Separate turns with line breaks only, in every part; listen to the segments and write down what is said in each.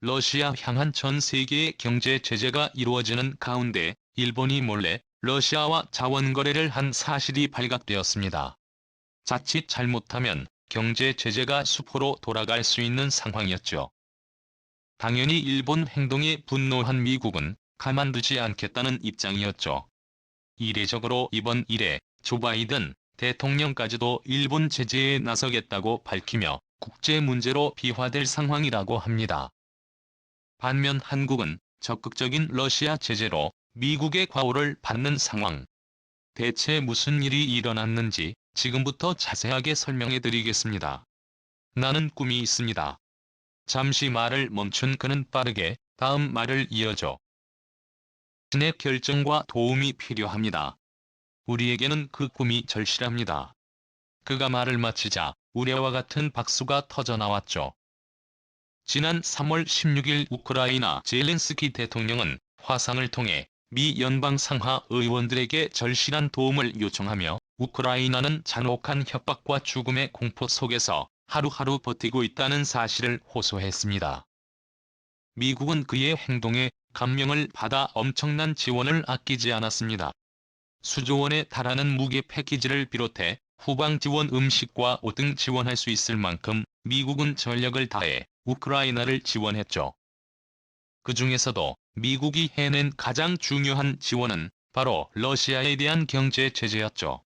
러시아 향한 전 세계의 경제 제재가 이루어지는 가운데 일본이 몰래 러시아와 자원 거래를 한 사실이 발각되었습니다. 자칫 잘못하면 경제 제재가 수포로 돌아갈 수 있는 상황이었죠. 당연히 일본 행동에 분노한 미국은 가만두지 않겠다는 입장이었죠. 이례적으로 이번 일에 조 바이든 대통령까지도 일본 제재에 나서겠다고 밝히며 국제 문제로 비화될 상황이라고 합니다. 반면 한국은 적극적인 러시아 제재로 미국의 과오를 받는 상황. 대체 무슨 일이 일어났는지 지금부터 자세하게 설명해 드리겠습니다. 나는 꿈이 있습니다. 잠시 말을 멈춘 그는 빠르게 다음 말을 이어줘. 신의 결정과 도움이 필요합니다. 우리에게는 그 꿈이 절실합니다. 그가 말을 마치자 우레와 같은 박수가 터져나왔죠. 지난 3월 16일 우크라이나 젤렌스키 대통령은 화상을 통해 미 연방 상하 의원들에게 절실한 도움을 요청하며 우크라이나는 잔혹한 협박과 죽음의 공포 속에서 하루하루 버티고 있다는 사실을 호소했습니다. 미국은 그의 행동에 감명을 받아 엄청난 지원을 아끼지 않았습니다. 수조 원에 달하는 무기 패키지를 비롯해 후방 지원 음식과 옷 등 지원할 수 있을 만큼 미국은 전력을 다해 우크라이나를 지원했죠. 그 중에서도 미국이 해낸 가장 중요한 지원은 바로 러시아에 대한 경제 제재였죠.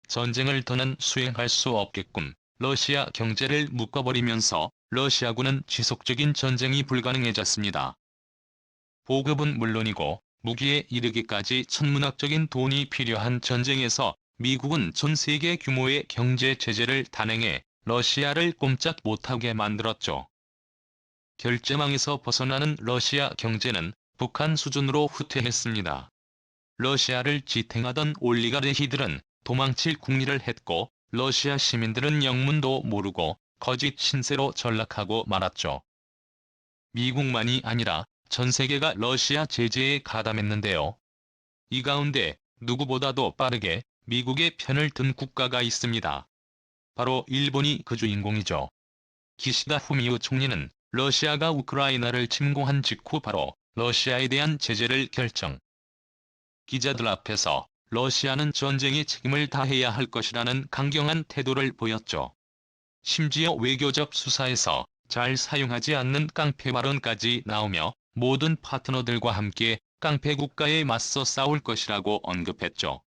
전쟁을 더는 수행할 수 없게끔 러시아 경제를 묶어버리면서 러시아군은 지속적인 전쟁이 불가능해졌습니다. 보급은 물론이고 무기에 이르기까지 천문학적인 돈이 필요한 전쟁에서 미국은 전 세계 규모의 경제 제재를 단행해 러시아를 꼼짝 못하게 만들었죠. 결제망에서 벗어나는 러시아 경제는 북한 수준으로 후퇴했습니다. 러시아를 지탱하던 올리가르히들은 도망칠 궁리를 했고 러시아 시민들은 영문도 모르고 거짓 신세로 전락하고 말았죠. 미국만이 아니라 전 세계가 러시아 제재에 가담했는데요. 이 가운데 누구보다도 빠르게 미국의 편을 든 국가가 있습니다. 바로 일본이 그 주인공이죠. 기시다 후미오 총리는 러시아가 우크라이나를 침공한 직후 바로 러시아에 대한 제재를 결정. 기자들 앞에서 러시아는 전쟁의 책임을 다해야 할 것이라는 강경한 태도를 보였죠. 심지어 외교적 수사에서 잘 사용하지 않는 깡패 발언까지 나오며 모든 파트너들과 함께 깡패 국가에 맞서 싸울 것이라고 언급했죠.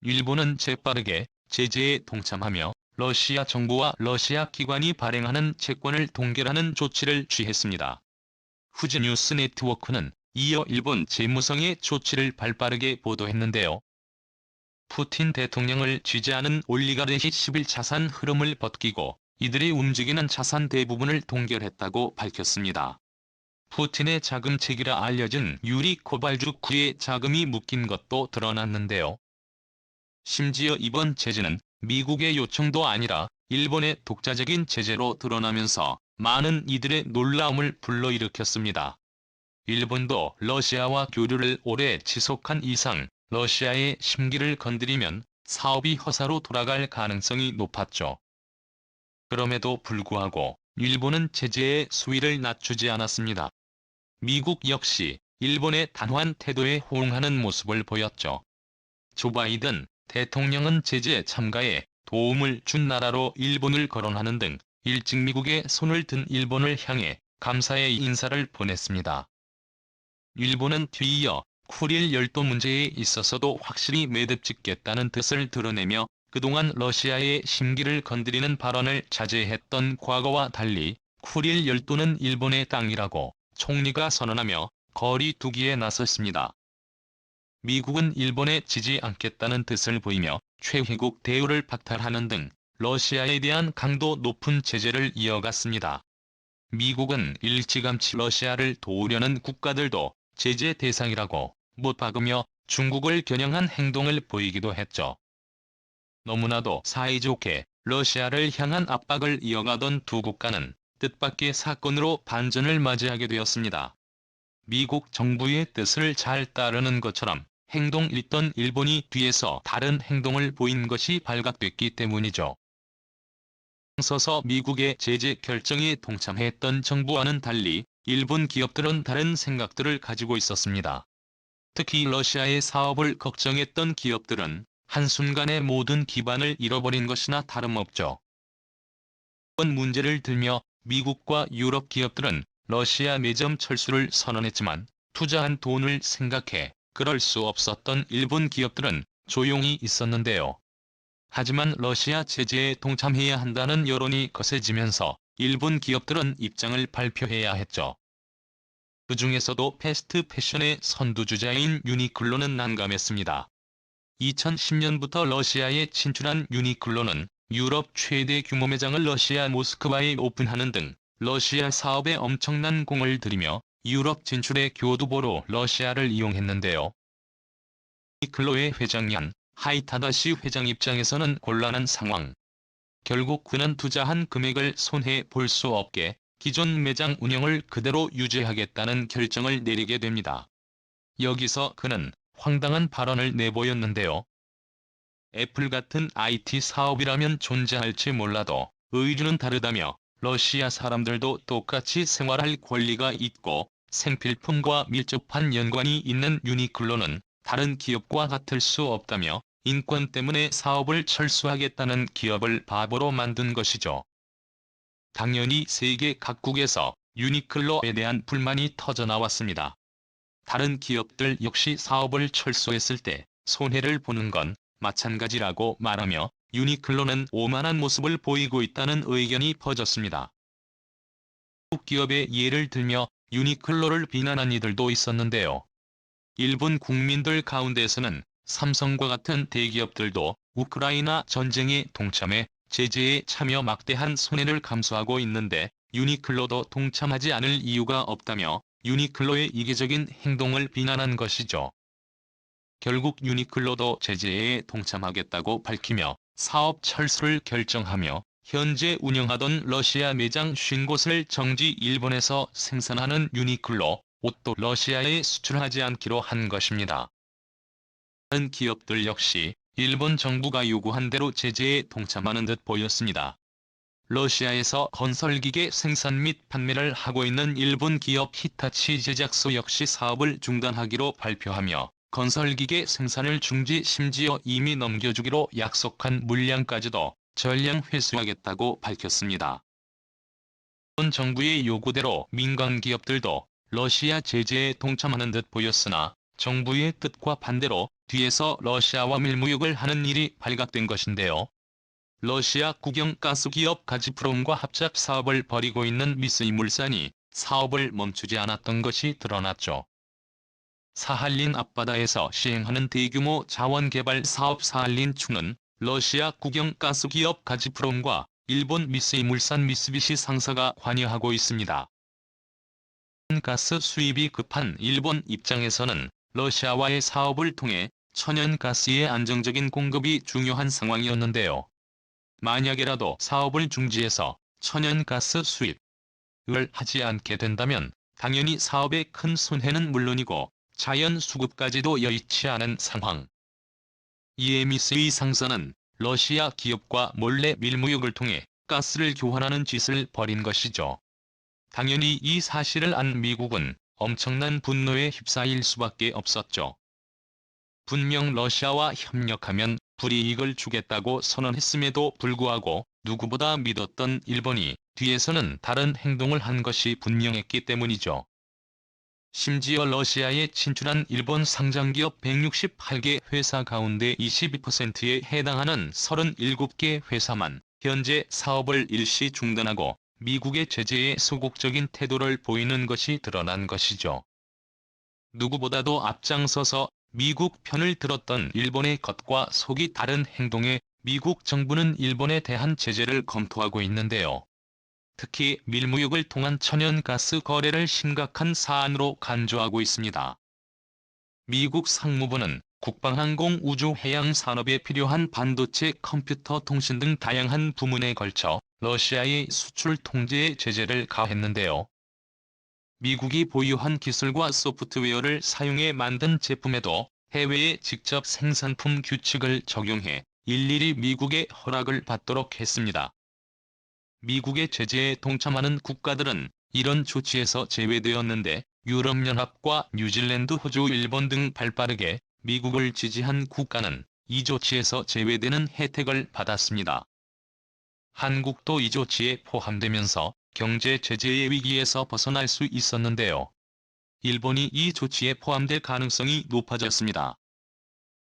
일본은 재빠르게 제재에 동참하며 러시아 정부와 러시아 기관이 발행하는 채권을 동결하는 조치를 취했습니다. 후지뉴스 네트워크는 이어 일본 재무성의 조치를 발빠르게 보도했는데요. 푸틴 대통령을 지지하는 올리가르히 10일 자산 흐름을 벗기고 이들이 움직이는 자산 대부분을 동결했다고 밝혔습니다. 푸틴의 자금책이라 알려진 유리 코발주크의 자금이 묶인 것도 드러났는데요. 심지어 이번 제재는 미국의 요청도 아니라 일본의 독자적인 제재로 드러나면서 많은 이들의 놀라움을 불러일으켰습니다. 일본도 러시아와 교류를 오래 지속한 이상 러시아의 심기를 건드리면 사업이 허사로 돌아갈 가능성이 높았죠. 그럼에도 불구하고 일본은 제재의 수위를 낮추지 않았습니다. 미국 역시 일본의 단호한 태도에 호응하는 모습을 보였죠. 조 바이든 대통령은 제재 참가에 도움을 준 나라로 일본을 거론하는 등 일찍 미국의 손을 든 일본을 향해 감사의 인사를 보냈습니다. 일본은 뒤이어 쿠릴 열도 문제에 있어서도 확실히 매듭짓겠다는 뜻을 드러내며 그동안 러시아의 심기를 건드리는 발언을 자제했던 과거와 달리 쿠릴 열도는 일본의 땅이라고 총리가 선언하며 거리 두기에 나섰습니다. 미국은 일본에 지지 않겠다는 뜻을 보이며 최혜국 대우를 박탈하는 등 러시아에 대한 강도 높은 제재를 이어갔습니다. 미국은 일찌감치 러시아를 도우려는 국가들도 제재 대상이라고 못 박으며 중국을 겨냥한 행동을 보이기도 했죠. 너무나도 사이좋게 러시아를 향한 압박을 이어가던 두 국가는 뜻밖의 사건으로 반전을 맞이하게 되었습니다. 미국 정부의 뜻을 잘 따르는 것처럼 행동 잃던 일본이 뒤에서 다른 행동을 보인 것이 발각됐기 때문이죠. 서서 미국의 제재 결정에 동참했던 정부와는 달리 일본 기업들은 다른 생각들을 가지고 있었습니다. 특히 러시아의 사업을 걱정했던 기업들은 한순간에 모든 기반을 잃어버린 것이나 다름없죠. 이번 문제를 들며 미국과 유럽 기업들은 러시아 매점 철수를 선언했지만 투자한 돈을 생각해 그럴 수 없었던 일본 기업들은 조용히 있었는데요. 하지만 러시아 제재에 동참해야 한다는 여론이 거세지면서 일본 기업들은 입장을 발표해야 했죠. 그 중에서도 패스트 패션의 선두주자인 유니클로는 난감했습니다. 2010년부터 러시아에 진출한 유니클로는 유럽 최대 규모 매장을 러시아 모스크바에 오픈하는 등 러시아 사업에 엄청난 공을 들이며 유럽 진출의 교두보로 러시아를 이용했는데요. 유니클로의 회장 얀 하이타다시 회장 입장에서는 곤란한 상황. 결국 그는 투자한 금액을 손해 볼 수 없게 기존 매장 운영을 그대로 유지하겠다는 결정을 내리게 됩니다. 여기서 그는 황당한 발언을 내보였는데요. 애플 같은 IT 사업이라면 존재할지 몰라도 의류는 다르다며 러시아 사람들도 똑같이 생활할 권리가 있고 생필품과 밀접한 연관이 있는 유니클로는 다른 기업과 같을 수 없다며 인권 때문에 사업을 철수하겠다는 기업을 바보로 만든 것이죠. 당연히 세계 각국에서 유니클로에 대한 불만이 터져나왔습니다. 다른 기업들 역시 사업을 철수했을 때 손해를 보는 건 마찬가지라고 말하며 유니클로는 오만한 모습을 보이고 있다는 의견이 퍼졌습니다. 한국 기업의 예를 들며 유니클로를 비난한 이들도 있었는데요. 일본 국민들 가운데서는 삼성과 같은 대기업들도 우크라이나 전쟁에 동참해 제재에 참여 막대한 손해를 감수하고 있는데 유니클로도 동참하지 않을 이유가 없다며 유니클로의 이기적인 행동을 비난한 것이죠. 결국 유니클로도 제재에 동참하겠다고 밝히며 사업 철수를 결정하며 현재 운영하던 러시아 매장 50곳을 정지. 일본에서 생산하는 유니클로 옷도 러시아에 수출하지 않기로 한 것입니다. 다른 기업들 역시 일본 정부가 요구한 대로 제재에 동참하는 듯 보였습니다. 러시아에서 건설기계 생산 및 판매를 하고 있는 일본 기업 히타치 제작소 역시 사업을 중단하기로 발표하며 건설기계 생산을 중지, 심지어 이미 넘겨주기로 약속한 물량까지도 전량 회수하겠다고 밝혔습니다. 일본 정부의 요구대로 민간 기업들도 러시아 제재에 동참하는 듯 보였으나 정부의 뜻과 반대로 뒤에서 러시아와 밀무육을 하는 일이 발각된 것인데요. 러시아 국영 가스기업 가즈프롬과 합작 사업을 벌이고 있는 미쓰이물산이 사업을 멈추지 않았던 것이 드러났죠. 사할린 앞바다에서 시행하는 대규모 자원개발 사업 사할린추는 러시아 국영 가스기업 가즈프롬과 일본 미쓰이물산 미쓰비시 상사가 관여하고 있습니다. 가스 수입이 급한 일본 입장에서는 러시아와의 사업을 통해 천연가스의 안정적인 공급이 중요한 상황이었는데요. 만약에라도 사업을 중지해서 천연가스 수입을 하지 않게 된다면 당연히 사업의 큰 손해는 물론이고 자연 수급까지도 여의치 않은 상황. 이에 미쓰이 상사는 러시아 기업과 몰래 밀무육을 통해 가스를 교환하는 짓을 벌인 것이죠. 당연히 이 사실을 안 미국은 엄청난 분노에 휩싸일 수밖에 없었죠. 분명 러시아와 협력하면 불이익을 주겠다고 선언했음에도 불구하고 누구보다 믿었던 일본이 뒤에서는 다른 행동을 한 것이 분명했기 때문이죠. 심지어 러시아에 진출한 일본 상장기업 168개 회사 가운데 22%에 해당하는 37개 회사만 현재 사업을 일시 중단하고 미국의 제재에 소극적인 태도를 보이는 것이 드러난 것이죠. 누구보다도 앞장서서 미국 편을 들었던 일본의 겉과 속이 다른 행동에 미국 정부는 일본에 대한 제재를 검토하고 있는데요. 특히 밀무육을 통한 천연가스 거래를 심각한 사안으로 간주하고 있습니다. 미국 상무부는 국방항공 우주해양 산업에 필요한 반도체, 컴퓨터, 통신 등 다양한 부문에 걸쳐 러시아의 수출 통제에 제재를 가했는데요. 미국이 보유한 기술과 소프트웨어를 사용해 만든 제품에도 해외에 직접 생산품 규칙을 적용해 일일이 미국의 허락을 받도록 했습니다. 미국의 제재에 동참하는 국가들은 이런 조치에서 제외되었는데 유럽연합과 뉴질랜드, 호주, 일본 등 발빠르게 미국을 지지한 국가는 이 조치에서 제외되는 혜택을 받았습니다. 한국도 이 조치에 포함되면서 경제 제재의 위기에서 벗어날 수 있었는데요. 일본이 이 조치에 포함될 가능성이 높아졌습니다.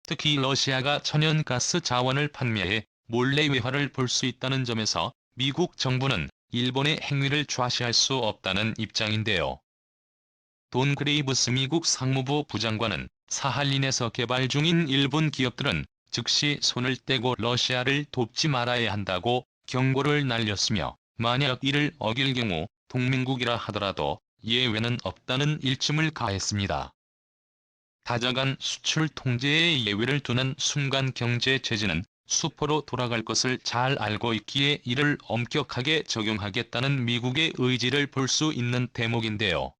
특히 러시아가 천연가스 자원을 판매해 몰래 외화를 볼 수 있다는 점에서 미국 정부는 일본의 행위를 좌시할 수 없다는 입장인데요. 돈 그레이브스 미국 상무부 부장관은 사할린에서 개발 중인 일본 기업들은 즉시 손을 떼고 러시아를 돕지 말아야 한다고 경고를 날렸으며, 만약 이를 어길 경우 동맹국이라 하더라도 예외는 없다는 일침을 가했습니다. 다자간 수출 통제에 예외를 두는 순간 경제 제재는 수포로 돌아갈 것을 잘 알고 있기에 이를 엄격하게 적용하겠다는 미국의 의지를 볼 수 있는 대목인데요.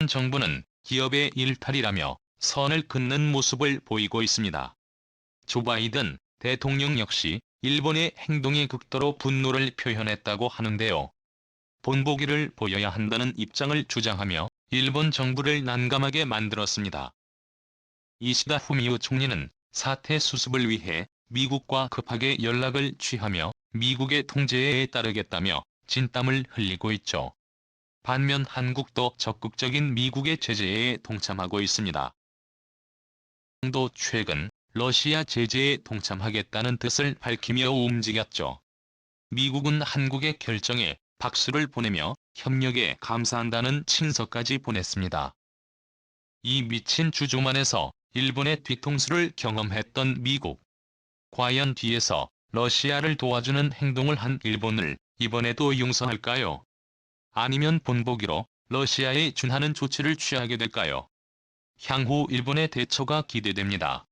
정부는 기업의 일탈이라며 선을 긋는 모습을 보이고 있습니다. 조 바이든 대통령 역시 일본의 행동에 극도로 분노를 표현했다고 하는데요. 본보기를 보여야 한다는 입장을 주장하며 일본 정부를 난감하게 만들었습니다. 이시다 후미오 총리는 사태 수습을 위해 미국과 급하게 연락을 취하며 미국의 통제에 따르겠다며 진땀을 흘리고 있죠. 반면 한국도 적극적인 미국의 제재에 동참하고 있습니다. 도 최근 러시아 제재에 동참하겠다는 뜻을 밝히며 움직였죠. 미국은 한국의 결정에 박수를 보내며 협력에 감사한다는 친서까지 보냈습니다. 이 미친 주조만에서 일본의 뒤통수를 경험했던 미국. 과연 뒤에서 러시아를 도와주는 행동을 한 일본을 이번에도 용서할까요? 아니면 본보기로 러시아에 준하는 조치를 취하게 될까요? 향후 일본의 대처가 기대됩니다.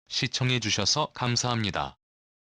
시청해주셔서 감사합니다.